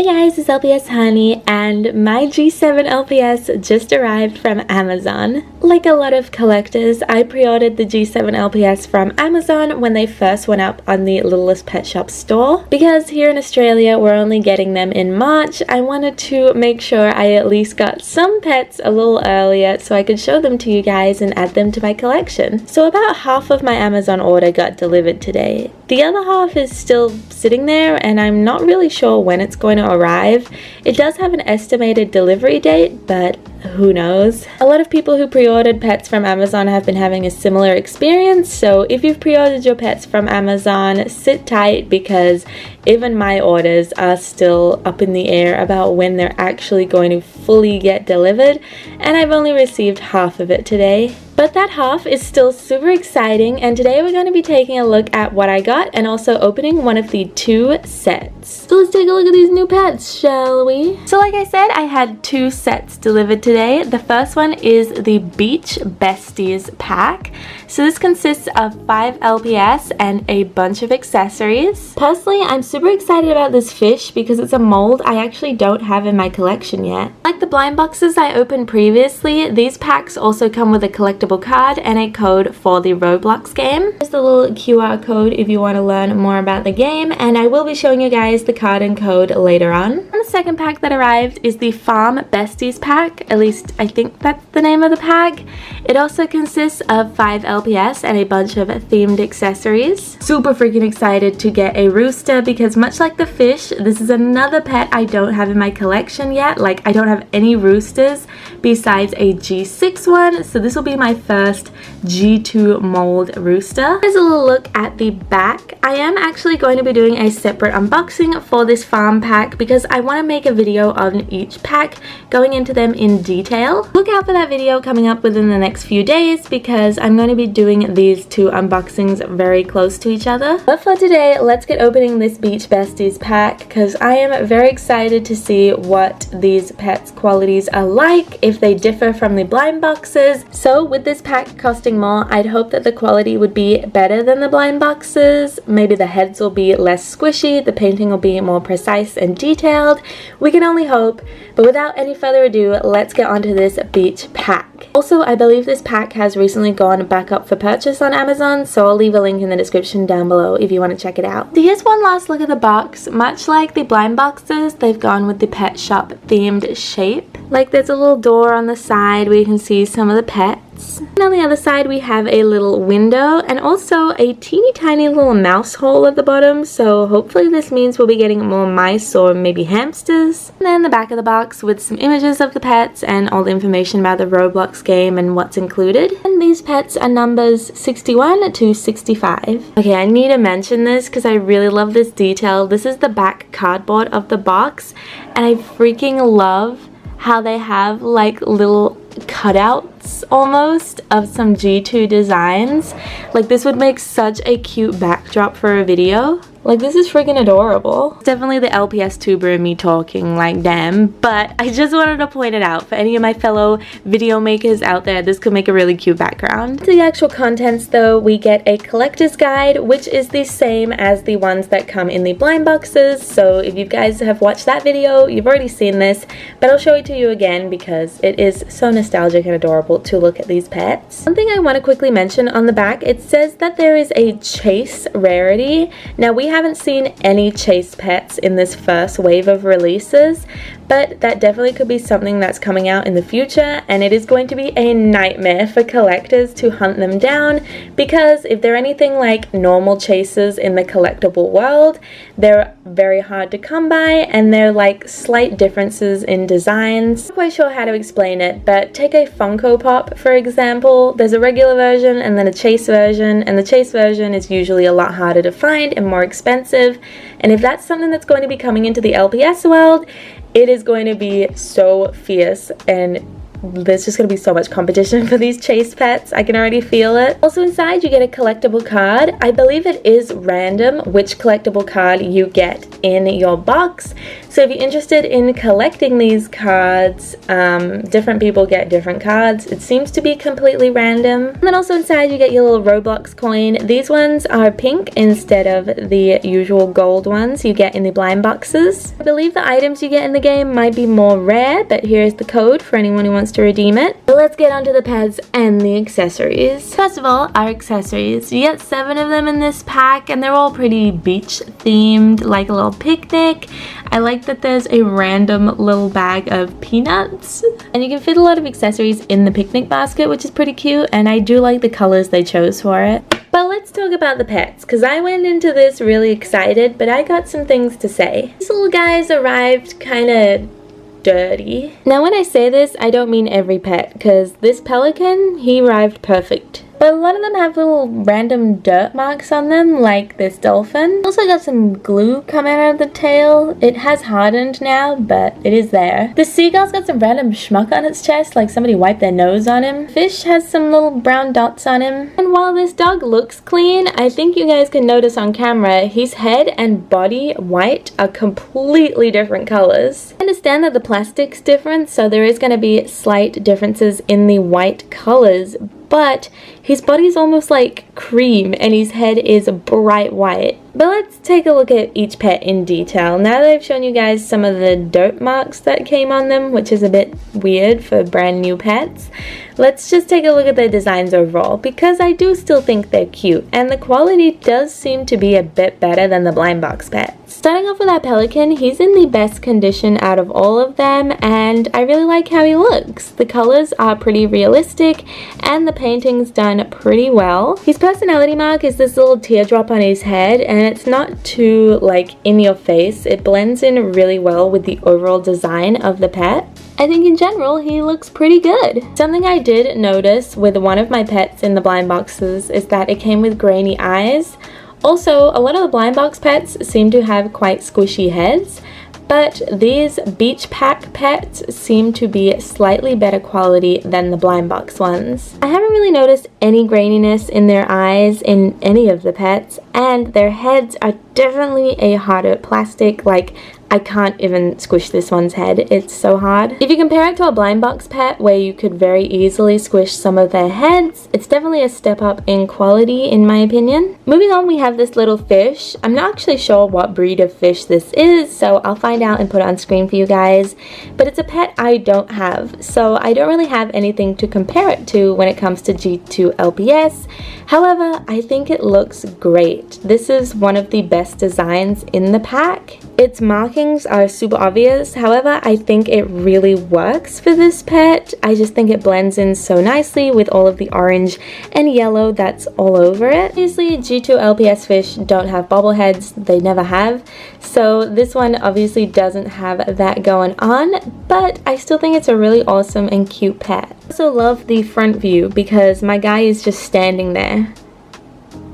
guys, it's LpsHoney and my G7 LPS just arrived from Amazon. Like a lot of collectors, I pre-ordered the G7 LPS from Amazon when they first went up on the Littlest Pet Shop store. Because here in Australia we're only getting them in March, I wanted to make sure I at least got some pets a little earlier so I could show them to you guys and add them to my collection. So about half of my Amazon order got delivered today. The other half is still sitting there and I'm not really sure when it's going to arrive. It does have an estimated delivery date, but who knows? A lot of people who pre-ordered pets from Amazon have been having a similar experience, so if you've pre-ordered your pets from Amazon, sit tight because even my orders are still up in the air about when they're actually going to fully get delivered, and I've only received half of it today. But that half is still super exciting, and today we're going to be taking a look at what I got and also opening one of the two sets. So let's take a look at these new pets, shall we? So like I said, I had two sets delivered today. The first one is the Beach Besties pack. So this consists of 5 LPS and a bunch of accessories. Personally, I'm super excited about this fish because it's a mold I actually don't have in my collection yet. Like the blind boxes I opened previously, these packs also come with a collectible card and a code for the Roblox game. There's the little QR code if you want to learn more about the game, and I will be showing you guys the card and code later on. And the second pack that arrived is the Farm Besties pack, at least I think that's the name of the pack. It also consists of 5 LPS and a bunch of themed accessories. Super freaking excited to get a rooster because much like the fish, this is another pet I don't have in my collection yet. Like, I don't have any roosters besides a G6 one, so this will be my first G2 mold rooster. Here's a little look at the back. I am actually going to be doing a separate unboxing for this farm pack because I want to make a video on each pack, going into them in detail. Look out for that video coming up within the next few days because I'm going to be doing these two unboxings very close to each other. But for today, let's get opening this Beach Besties pack because I am very excited to see what these pets' qualities are like, if they differ from the blind boxes. So with this pack costing more, I'd hope that the quality would be better than the blind boxes. Maybe the heads will be less squishy, the painting will be more precise and detailed. We can only hope, but without any further ado, let's get onto this beach pack. Also, I believe this pack has recently gone back up for purchase on Amazon, so I'll leave a link in the description down below if you want to check it out. So here's one last look at the box. Much like the blind boxes, they've gone with the pet shop themed shape. Like there's a little door on the side where you can see some of the pets. And on the other side we have a little window and also a teeny tiny little mouse hole at the bottom, so hopefully this means we'll be getting more mice or maybe hamsters. And then the back of the box with some images of the pets and all the information about the Roblox game and what's included. And these pets are numbers 61 to 65. Okay, I need to mention this because I really love this detail. This is the back cardboard of the box and I freaking love how they have like little cutouts almost of some G2 designs. Like this would make such a cute backdrop for a video. Like this is freaking adorable. Definitely the LPS tuber in me talking, like damn, but I just wanted to point it out for any of my fellow video makers out there. This could make a really cute background. To the actual contents though, we get a collector's guide, which is the same as the ones that come in the blind boxes. So if you guys have watched that video, you've already seen this, but I'll show it to you again because it is so nostalgic and adorable to look at these pets. One thing I want to quickly mention on the back, it says that there is a chase rarity. Now we haven't seen any chase pets in this first wave of releases, but that definitely could be something that's coming out in the future, and it is going to be a nightmare for collectors to hunt them down because if they're anything like normal chases in the collectible world, they're very hard to come by and they're like slight differences in designs. Not quite sure how to explain it, but take a Funko Pop for example. There's a regular version and then a chase version, and the chase version is usually a lot harder to find and more expensive, and if that's something that's going to be coming into the LPS world, it is going to be so fierce and there's just going to be so much competition for these chase pets. I can already feel it. Also inside you get a collectible card. I believe it is random which collectible card you get in your box. So if you're interested in collecting these cards, different people get different cards. It seems to be completely random. And then also inside you get your little Roblox coin. These ones are pink instead of the usual gold ones you get in the blind boxes. I believe the items you get in the game might be more rare, but here's the code for anyone who wants to redeem it. But let's get onto the pets and the accessories. First of all, our accessories. You get 7 of them in this pack, and they're all pretty beach themed, like a little picnic. I like that there's a random little bag of peanuts, and you can fit a lot of accessories in the picnic basket, which is pretty cute, and I do like the colors they chose for it. But let's talk about the pets, because I went into this really excited, but I got some things to say. These little guys arrived kind of dirty. Now when I say this, I don't mean every pet, because this pelican, he arrived perfect. But a lot of them have little random dirt marks on them, like this dolphin. Also got some glue coming out of the tail. It has hardened now, but it is there. The seagull's got some random schmuck on its chest, like somebody wiped their nose on him. Fish has some little brown dots on him. And while this dog looks clean, I think you guys can notice on camera, his head and body white are completely different colors. I understand that the plastic's different, so there is going to be slight differences in the white colors, but his body's almost like cream and his head is bright white. But let's take a look at each pet in detail. Now that I've shown you guys some of the dirt marks that came on them, which is a bit weird for brand new pets, let's just take a look at their designs overall, because I do still think they're cute, and the quality does seem to be a bit better than the blind box pets. Starting off with our pelican, he's in the best condition out of all of them, and I really like how he looks. The colors are pretty realistic, and the painting's done pretty well. His personality mark is this little teardrop on his head, and it's not too like in your face. It blends in really well with the overall design of the pet. I think in general he looks pretty good. Something I did notice with one of my pets in the blind boxes is that it came with grainy eyes. Also, a lot of the blind box pets seem to have quite squishy heads, but these beach pack pets seem to be slightly better quality than the blind box ones. I haven't really noticed any graininess in their eyes in any of the pets, and their heads are definitely a harder plastic. Like, I can't even squish this one's head, it's so hard. If you compare it to a blind box pet where you could very easily squish some of their heads, it's definitely a step up in quality in my opinion. Moving on, we have this little fish. I'm not actually sure what breed of fish this is, so I'll find out and put it on screen for you guys, but it's a pet I don't have, so I don't really have anything to compare it to when it comes to G2 LPS. However, I think it looks great. This is one of the best designs in the pack. Its markings are super obvious, however, I think it really works for this pet. I just think it blends in so nicely with all of the orange and yellow that's all over it. Obviously, G2 LPS fish don't have bobbleheads, they never have, so this one obviously doesn't have that going on, but I still think it's a really awesome and cute pet. I also love the front view because my guy is just standing there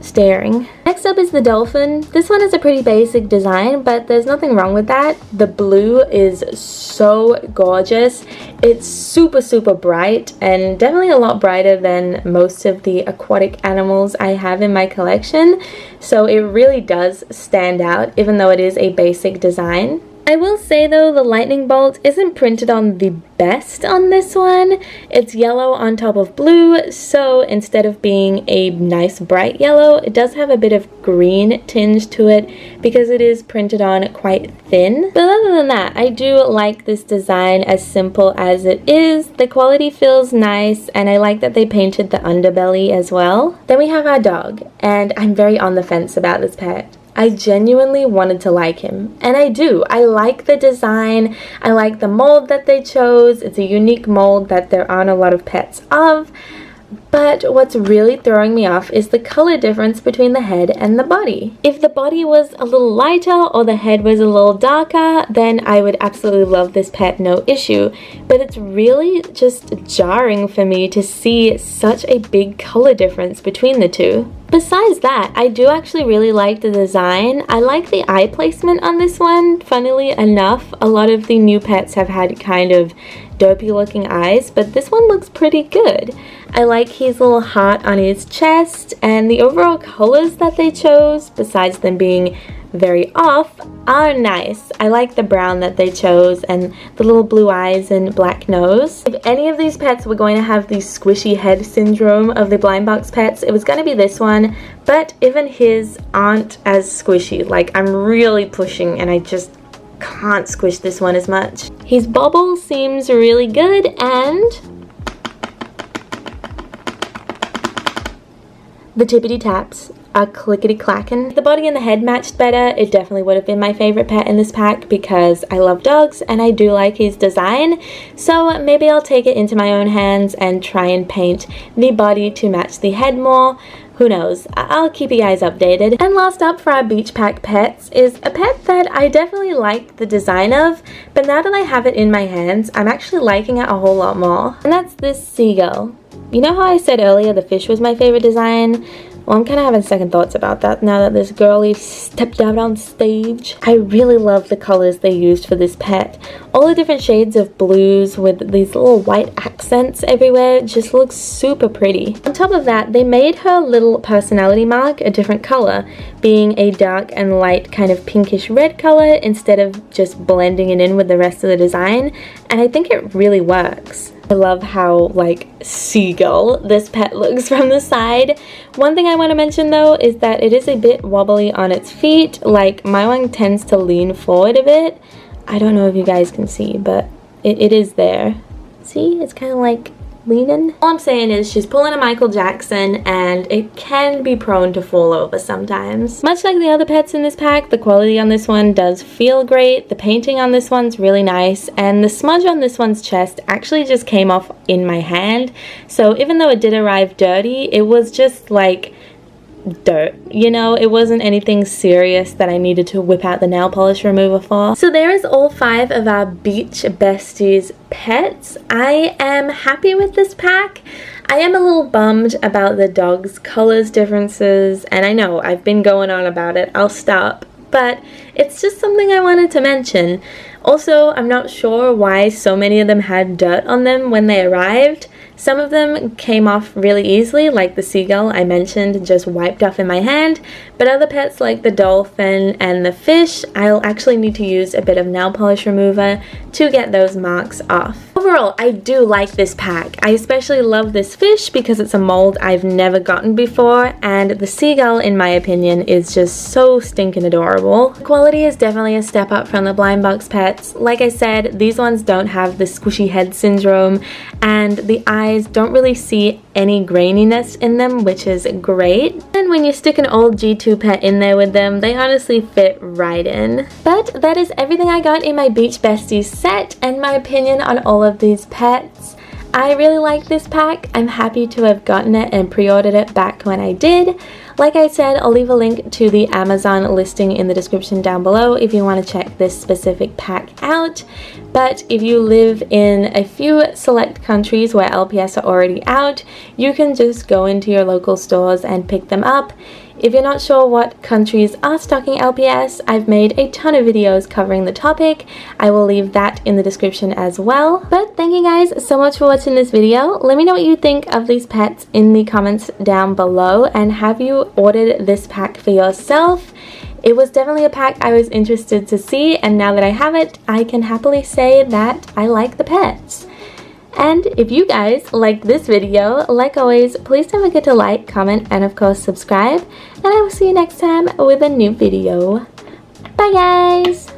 staring. Next up is the dolphin. This one is a pretty basic design, but there's nothing wrong with that. The blue is so gorgeous. It's super bright, and definitely a lot brighter than most of the aquatic animals I have in my collection, so it really does stand out even though it is a basic design. I will say though, the lightning bolt isn't printed on the best on this one. It's yellow on top of blue, so instead of being a nice bright yellow, it does have a bit of green tinge to it because it is printed on quite thin. But other than that, I do like this design as simple as it is. The quality feels nice, and I like that they painted the underbelly as well. Then we have our dog, and I'm very on the fence about this pet. I genuinely wanted to like him, and I do. I like the design, I like the mold that they chose. It's a unique mold that there aren't a lot of pets of, but what's really throwing me off is the color difference between the head and the body. If the body was a little lighter or the head was a little darker, then I would absolutely love this pet, no issue, but it's really just jarring for me to see such a big color difference between the two. Besides that, I do actually really like the design. I like the eye placement on this one. Funnily enough, a lot of the new pets have had kind of dopey looking eyes, but this one looks pretty good. I like his little heart on his chest, and the overall colors that they chose, besides them being very off, are nice. I like the brown that they chose and the little blue eyes and black nose. If any of these pets were going to have the squishy head syndrome of the blind box pets, it was going to be this one, but even his aren't as squishy. Like, I'm really pushing and I just can't squish this one as much. His bobble seems really good, and the tippity taps are clickety clacking. If the body and the head matched better, it definitely would have been my favorite pet in this pack because I love dogs and I do like his design. So maybe I'll take it into my own hands and try and paint the body to match the head more. Who knows? I'll keep you guys updated. And last up for our beach pack pets is a pet that I definitely like the design of, but now that I have it in my hands, I'm actually liking it a whole lot more. And that's this seagull. You know how I said earlier the fish was my favorite design? Well, I'm kind of having second thoughts about that now that this girlie stepped out on stage. I really love the colors they used for this pet. All the different shades of blues with these little white accents everywhere just looks super pretty. On top of that, they made her little personality mark a different color, being a dark and light kind of pinkish red color instead of just blending it in with the rest of the design, and I think it really works. I love how, like, seagull this pet looks from the side. One thing I want to mention though is that it is a bit wobbly on its feet. Like, my one tends to lean forward a bit. I don't know if you guys can see, but it is there. See? It's kind of like leaning. All I'm saying is she's pulling a Michael Jackson and it can be prone to fall over sometimes. Much like the other pets in this pack, the quality on this one does feel great. The painting on this one's really nice, and the smudge on this one's chest actually just came off in my hand. So even though it did arrive dirty, it was just like dirt, you know. It wasn't anything serious that I needed to whip out the nail polish remover for. So there is all 5 of our beach besties pets. I am happy with this pack. I am a little bummed about the dogs' colors differences, and I know I've been going on about it. I'll stop, but it's just something I wanted to mention. Also, I'm not sure why so many of them had dirt on them when they arrived. Some of them came off really easily, like the seagull I mentioned just wiped off in my hand, but other pets like the dolphin and the fish, I'll actually need to use a bit of nail polish remover to get those marks off. Overall, I do like this pack. I especially love this fish because it's a mold I've never gotten before, and the seagull, in my opinion, is just so stinking adorable. The quality is definitely a step up from the blind box pets. Like I said, these ones don't have the squishy head syndrome, and the eyes don't really see any graininess in them, which is great. And when you stick an old G2 pet in there with them, they honestly fit right in. But that is everything I got in my Beach Besties set and my opinion on all of these pets. I really like this pack. I'm happy to have gotten it and pre-ordered it back when I did. Like I said, I'll leave a link to the Amazon listing in the description down below if you want to check this specific pack out. But if you live in a few select countries where LPS are already out, you can just go into your local stores and pick them up. If you're not sure what countries are stocking LPS, I've made a ton of videos covering the topic. I will leave that in the description as well. But thank you guys so much for watching this video. Let me know what you think of these pets in the comments down below, and have you ordered this pack for yourself? It was definitely a pack I was interested to see, and now that I have it, I can happily say that I like the pets. And if you guys like this video, like always, please don't forget to like, comment, and of course subscribe. And I will see you next time with a new video. Bye guys!